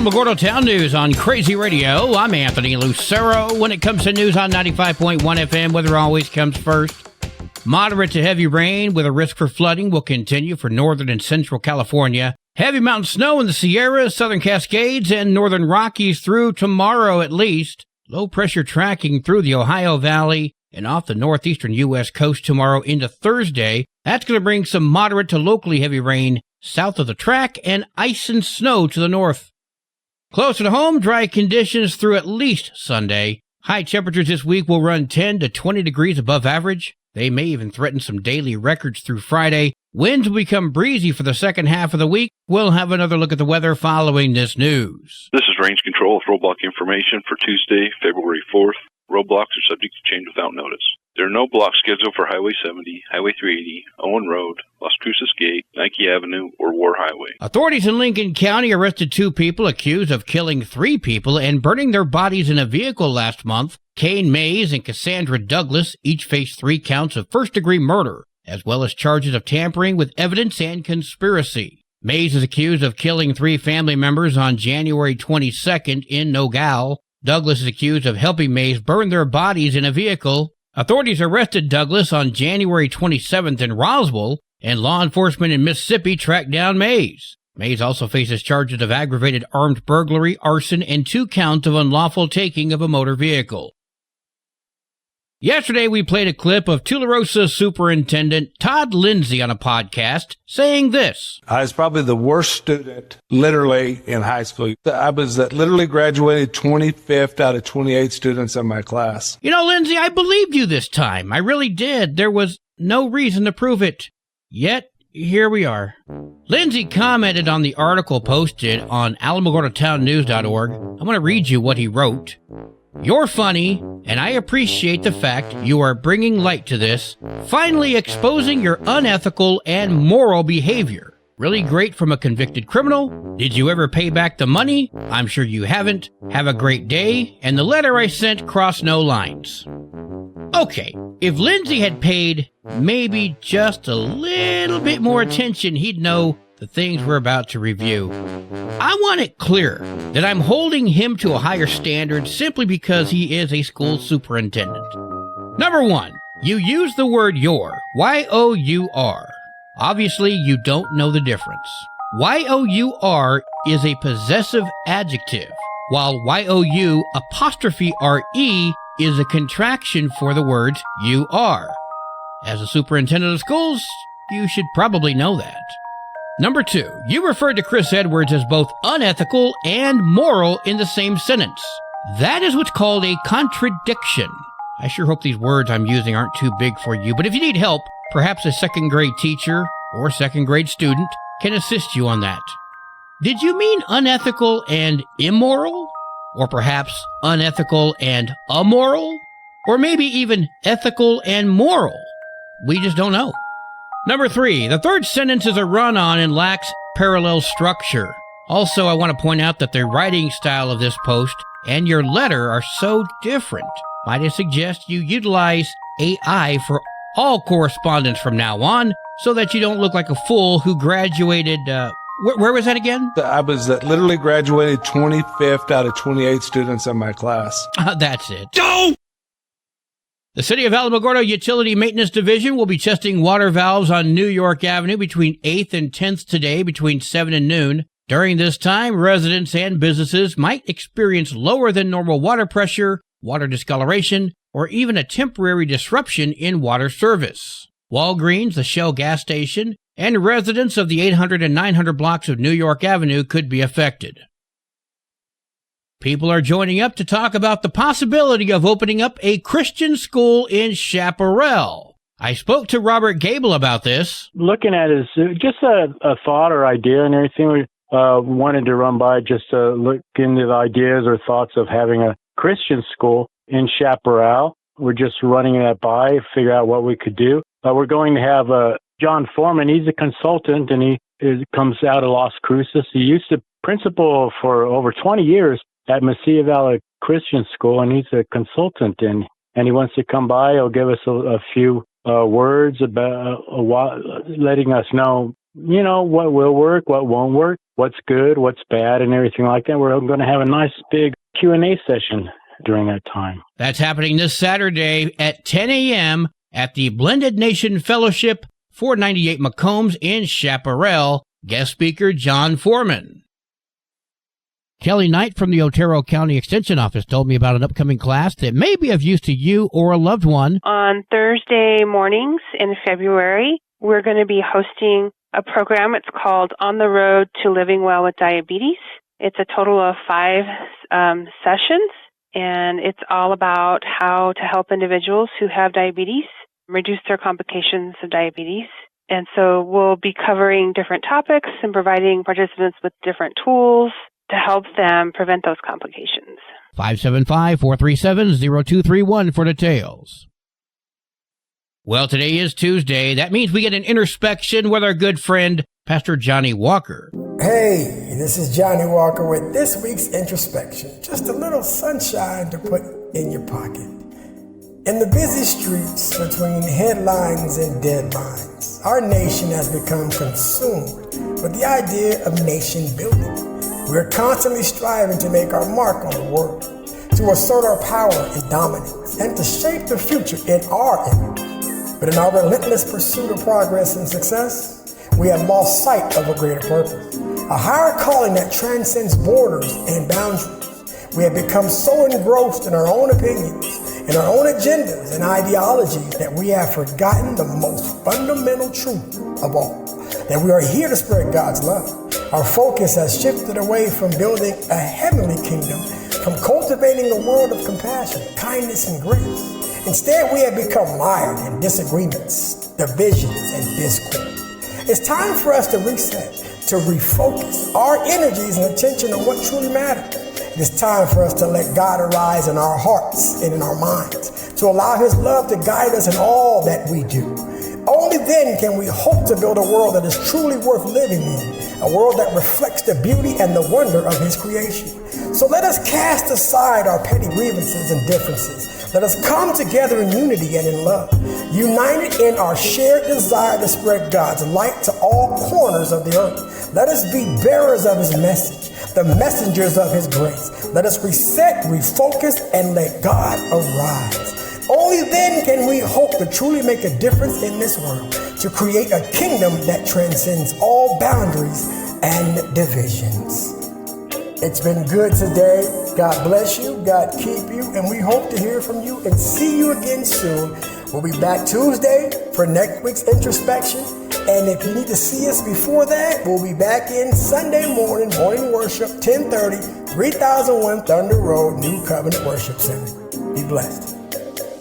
Alamogordo Town News on Crazy Radio. I'm Anthony Lucero. When it comes to news on 95.1 FM, weather always comes first. Moderate to heavy rain with a risk for flooding will continue for northern and central California. Heavy mountain snow in the Sierras, southern Cascades, and northern Rockies through tomorrow at least. Low pressure tracking through the Ohio Valley and off the northeastern U.S. coast tomorrow into Thursday. That's going to bring some moderate to locally heavy rain south of the track and ice and snow to the north. Closer to home, dry conditions through at least Sunday. High temperatures this week will run 10 to 20 degrees above average. They may even threaten some daily records through Friday. Winds will become breezy for the second half of the week. We'll have another look at the weather following this news. This is Range Control with roadblock information for Tuesday, February 4th. Roadblocks are subject to change without notice. There are no blocks scheduled for Highway 70, Highway 380, Owen Road, Las Cruces Gate, Nike Avenue, or War Highway. Authorities in Lincoln County arrested 2 people accused of killing 3 people and burning their bodies in a vehicle last month. Kane Mays and Cassandra Douglas each face 3 counts of first-degree murder, as well as charges of tampering with evidence and conspiracy. Mays is accused of killing 3 family members on January 22nd in Nogales. Douglas is accused of helping Mays burn their bodies in a vehicle. Authorities arrested Douglas on January 27th in Roswell, and law enforcement in Mississippi tracked down Mays. Mays also faces charges of aggravated armed burglary, arson, and 2 counts of unlawful taking of a motor vehicle. Yesterday, we played a clip of Tularosa Superintendent Todd Lindsay on a podcast saying this. I was probably the worst student, literally, in high school. I was literally graduated 25th out of 28 students in my class. You know, Lindsay, I believed you this time. I really did. There was no reason to prove it. Yet, here we are. Lindsay commented on the article posted on alamogordotownnews.org. I'm going to read you what he wrote. You're funny, and I appreciate the fact you are bringing light to this, finally exposing your unethical and moral behavior. Really great from a convicted criminal. Did you ever pay back the money? I'm sure you haven't. Have a great day, and the letter I sent crossed no lines. Okay, if Lindsay had paid maybe just a little bit more attention, he'd know the things we're about to review. I want it clear that I'm holding him to a higher standard simply because he is a school superintendent. Number 1, you use the word your, Y-O-U-R. Obviously, you don't know the difference. Y-O-U-R is a possessive adjective, while Y-O-U''R-E is a contraction for the words you are. As a superintendent of schools, you should probably know that. Number 2, you referred to Chris Edwards as both unethical and moral in the same sentence. That is what's called a contradiction. I sure hope these words I'm using aren't too big for you, but if you need help, perhaps a second grade teacher or second grade student can assist you on that. Did you mean unethical and immoral? Or perhaps unethical and amoral? Or maybe even ethical and moral? We just don't know. Number 3, the third sentence is a run-on and lacks parallel structure. Also, I want to point out that the writing style of this post and your letter are so different. Might I suggest you utilize AI for all correspondence from now on so that you don't look like a fool who graduated, where was that again? I was literally graduated 25th out of 28 students in my class. That's it. Don't! The City of Alamogordo Utility Maintenance Division will be testing water valves on New York Avenue between 8th and 10th today between 7 and noon. During this time, residents and businesses might experience lower than normal water pressure, water discoloration, or even a temporary disruption in water service. Walgreens, the Shell gas station, and residents of the 800 and 900 blocks of New York Avenue could be affected. People are joining up to talk about the possibility of opening up a Christian school in Chaparral. I spoke to Robert Gable about this. Looking at it is just a thought or idea and everything. We wanted to run by just to look into the ideas or thoughts of having a Christian school in Chaparral. We're just running that by, figure out what we could do. We're going to have John Foreman. He's a consultant, and he comes out of Las Cruces. He used to principal for over 20 years at Mesilla Valley Christian School, and he's a consultant, and he wants to come by. He'll give us a few words about letting us know what will work, what won't work, what's good, what's bad, and everything like that. We're going to have a nice big Q&A session during that time. That's happening this Saturday at 10 a.m. at the Blended Nation Fellowship, 498 McCombs in Chaparral. Guest speaker, John Foreman. Kelly Knight from the Otero County Extension Office told me about an upcoming class that may be of use to you or a loved one. On Thursday mornings in February, we're going to be hosting a program. It's called On the Road to Living Well with Diabetes. It's a total of 5 sessions, and it's all about how to help individuals who have diabetes reduce their complications of diabetes. And so we'll be covering different topics and providing participants with different tools to help them prevent those complications. 575-437-0231 for details. Well, today is Tuesday. That means we get an introspection with our good friend, Pastor Johnny Walker. Hey, this is Johnny Walker with this week's introspection. Just a little sunshine to put in your pocket. In the busy streets between headlines and deadlines, our nation has become consumed with the idea of nation building. We're constantly striving to make our mark on the world, to assert our power and dominance, and to shape the future in our image. But in our relentless pursuit of progress and success, we have lost sight of a greater purpose, a higher calling that transcends borders and boundaries. We have become so engrossed in our own opinions, in our own agendas and ideologies that we have forgotten the most fundamental truth of all, that we are here to spread God's love. Our focus has shifted away from building a heavenly kingdom, from cultivating a world of compassion, kindness, and grace. Instead, we have become mired in disagreements, divisions, and discord. It's time for us to reset, to refocus our energies and attention on what truly matters. It is time for us to let God arise in our hearts and in our minds, to allow His love to guide us in all that we do. Only then can we hope to build a world that is truly worth living in, a world that reflects the beauty and the wonder of His creation. So let us cast aside our petty grievances and differences. Let us come together in unity and in love, united in our shared desire to spread God's light to all corners of the earth. Let us be bearers of His message, the messengers of His grace. Let us reset, refocus, and let God arise. Only then can we hope to truly make a difference in this world, to create a kingdom that transcends all boundaries and divisions. It's been good today. God bless you, God keep you, and we hope to hear from you and see you again soon. We'll be back Tuesday for next week's introspection. And if you need to see us before that, we'll be back in Sunday morning worship, 10:30, 3001 Thunder Road, New Covenant Worship Center. Be blessed.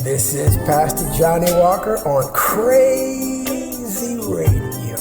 This is Pastor Johnny Walker on Crazy Radio.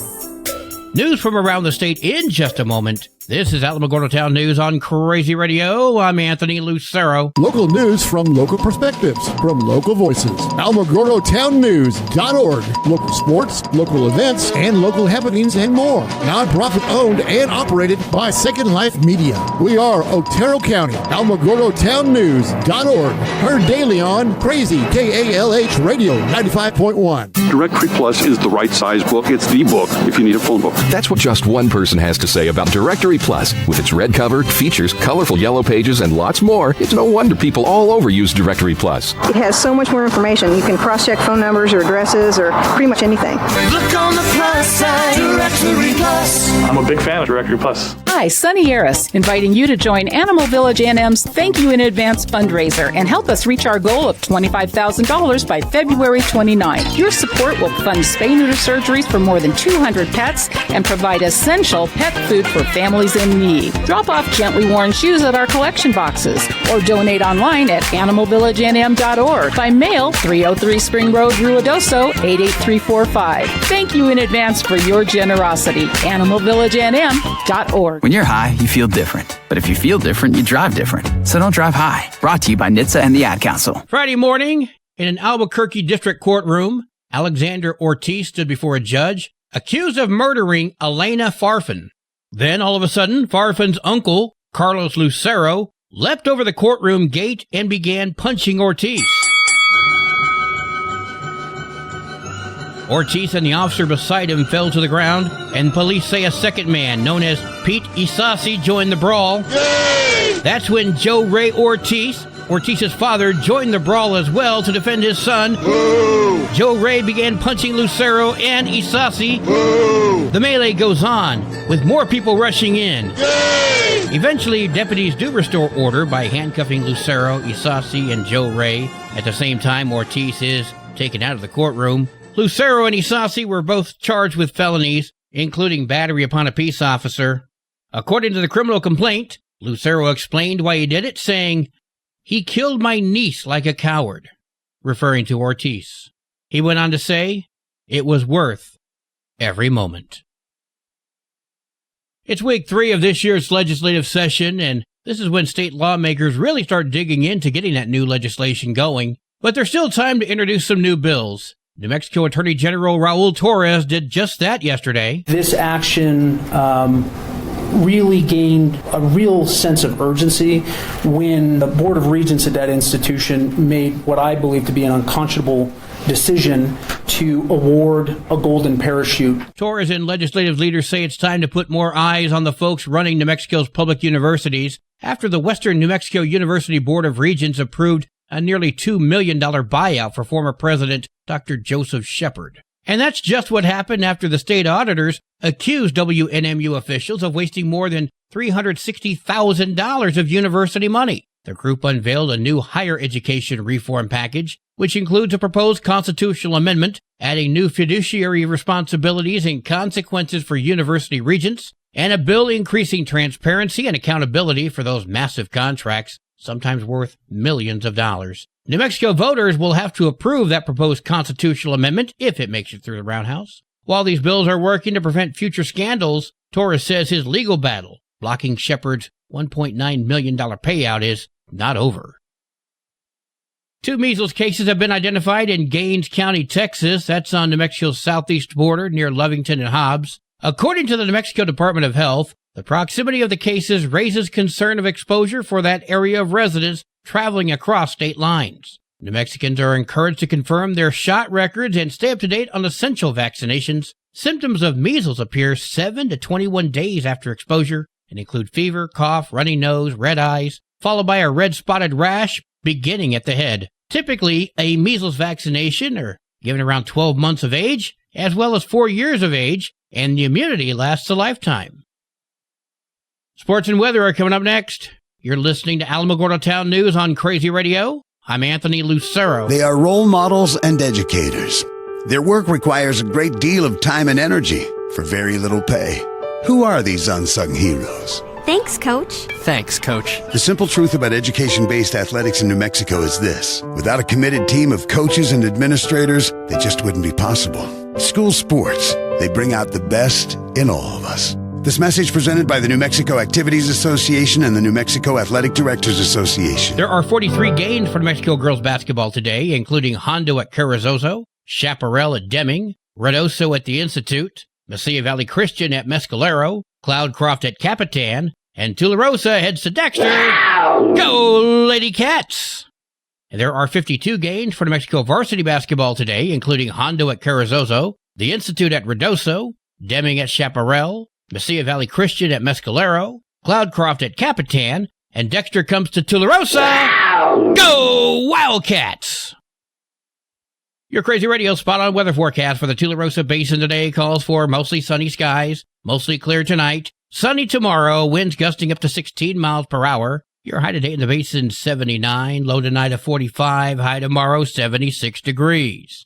News from around the state in just a moment. This is Alamogordo Town News on Crazy Radio. I'm Anthony Lucero. Local news from local perspectives, from local voices. AlamogordoTownNews.org. Local sports, local events, and local happenings and more. Nonprofit owned and operated by Second Life Media. We are Otero County. AlamogordoTownNews.org. Heard daily on Crazy KALH Radio 95.1. Directory Plus is the right size book. It's the book if you need a phone book. That's what just one person has to say about Directory Plus. With its red cover, features, colorful yellow pages, and lots more, it's no wonder people all over use Directory Plus. It has so much more information. You can cross-check phone numbers or addresses or pretty much anything. Look on the plus side, Directory Plus. I'm a big fan of Directory Plus. Hi, Sunny Harris, inviting you to join Animal Village NM's Thank You in Advance fundraiser and help us reach our goal of $25,000 by February 29th. Your support will fund spay-neuter surgeries for more than 200 pets and provide essential pet food for families in need. Drop off gently worn shoes at our collection boxes or donate online at animalvillagenm.org. By mail, 303 Spring Road, Ruidoso, 88345. Thank you in advance for your generosity. animalvillagenm.org. When you're high, you feel different. But if you feel different, you drive different. So don't drive high. Brought to you by NHTSA and the Ad Council. Friday morning, in an Albuquerque district courtroom, Alexander Ortiz stood before a judge accused of murdering Elena Farfan. Then, all of a sudden, Farfan's uncle, Carlos Lucero, leapt over the courtroom gate and began punching Ortiz. Ortiz and the officer beside him fell to the ground, and police say a second man, known as Pete Isasi, joined the brawl. That's when Joe Ray Ortiz's father, joined the brawl as well to defend his son. Woo! Joe Ray began punching Lucero and Isasi. Woo! The melee goes on, with more people rushing in. Yay! Eventually, deputies do restore order by handcuffing Lucero, Isasi, and Joe Ray. At the same time, Ortiz is taken out of the courtroom. Lucero and Isasi were both charged with felonies, including battery upon a peace officer. According to the criminal complaint, Lucero explained why he did it, saying, "He killed my niece like a coward," referring to Ortiz. He went on to say, "It was worth every moment." It's week 3 of this year's legislative session, and this is when state lawmakers really start digging into getting that new legislation going. But there's still time to introduce some new bills. New Mexico Attorney General Raul Torres did just that yesterday. This action really gained a real sense of urgency when the Board of Regents at that institution made what I believe to be an unconscionable decision to award a golden parachute. Torres and legislative leaders say it's time to put more eyes on the folks running New Mexico's public universities after the Western New Mexico University Board of Regents approved a nearly $2 million buyout for former President Dr. Joseph Shepard. And that's just what happened after the state auditors accused WNMU officials of wasting more than $360,000 of university money. The group unveiled a new higher education reform package, which includes a proposed constitutional amendment, adding new fiduciary responsibilities and consequences for university regents, and a bill increasing transparency and accountability for those massive contracts, sometimes worth millions of dollars. New Mexico voters will have to approve that proposed constitutional amendment if it makes it through the Roundhouse. While these bills are working to prevent future scandals, Torres says his legal battle, blocking Shepard's $1.9 million payout, is not over. 2 measles cases have been identified in Gaines County, Texas. That's on New Mexico's southeast border near Lovington and Hobbs. According to the New Mexico Department of Health, the proximity of the cases raises concern of exposure for that area of residents traveling across state lines. New Mexicans are encouraged to confirm their shot records and stay up to date on essential vaccinations. Symptoms of measles appear 7 to 21 days after exposure and include fever, cough, runny nose, red eyes, followed by a red spotted rash beginning at the head. Typically, a measles vaccination are given around 12 months of age, as well as 4 years of age, and the immunity lasts a lifetime. Sports and weather are coming up next. You're listening to Alamogordo Town News on Crazy Radio. I'm Anthony Lucero. They are role models and educators. Their work requires a great deal of time and energy for very little pay. Who are these unsung heroes? Thanks, Coach. Thanks, Coach. The simple truth about education-based athletics in New Mexico is this. Without a committed team of coaches and administrators, they just wouldn't be possible. School sports, they bring out the best in all of us. This message presented by the New Mexico Activities Association and the New Mexico Athletic Directors Association. There are 43 games for New Mexico girls basketball today, including Hondo at Carrizozo, Chaparral at Deming, Redoso at the Institute, Mesilla Valley Christian at Mescalero, Cloudcroft at Capitan, and Tularosa heads to Dexter. Wow! Go Lady Cats! And there are 52 games for New Mexico varsity basketball today, including Hondo at Carrizozo, the Institute at Redoso, Deming at Chaparral, Mesilla Valley Christian at Mescalero, Cloudcroft at Capitan, and Dexter comes to Tularosa. Wow! Go Wildcats! Your Crazy Radio spot-on weather forecast for the Tularosa Basin today calls for mostly sunny skies, mostly clear tonight, sunny tomorrow, winds gusting up to 16 miles per hour. Your high today in the basin 79, low tonight of 45, high tomorrow 76 degrees.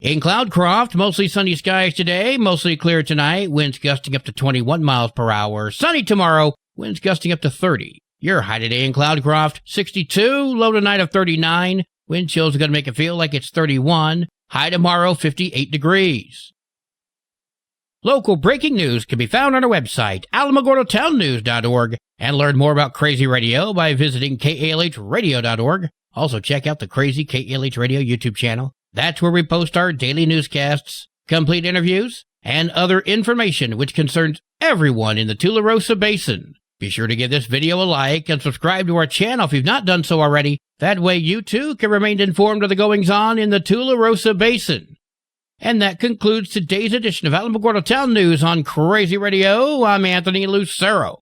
In Cloudcroft, mostly sunny skies today, mostly clear tonight, winds gusting up to 21 miles per hour. Sunny tomorrow, winds gusting up to 30. Your high today in Cloudcroft, 62, low tonight of 39. Wind chills are going to make it feel like it's 31. High tomorrow, 58 degrees. Local breaking news can be found on our website, alamogordotownnews.org, and learn more about Crazy Radio by visiting kalhradio.org. Also, check out the Crazy KALH Radio YouTube channel. That's where we post our daily newscasts, complete interviews, and other information which concerns everyone in the Tularosa Basin. Be sure to give this video a like and subscribe to our channel if you've not done so already. That way you too can remain informed of the goings-on in the Tularosa Basin. And that concludes today's edition of Alamogordo Town News on Crazy Radio. I'm Anthony Lucero.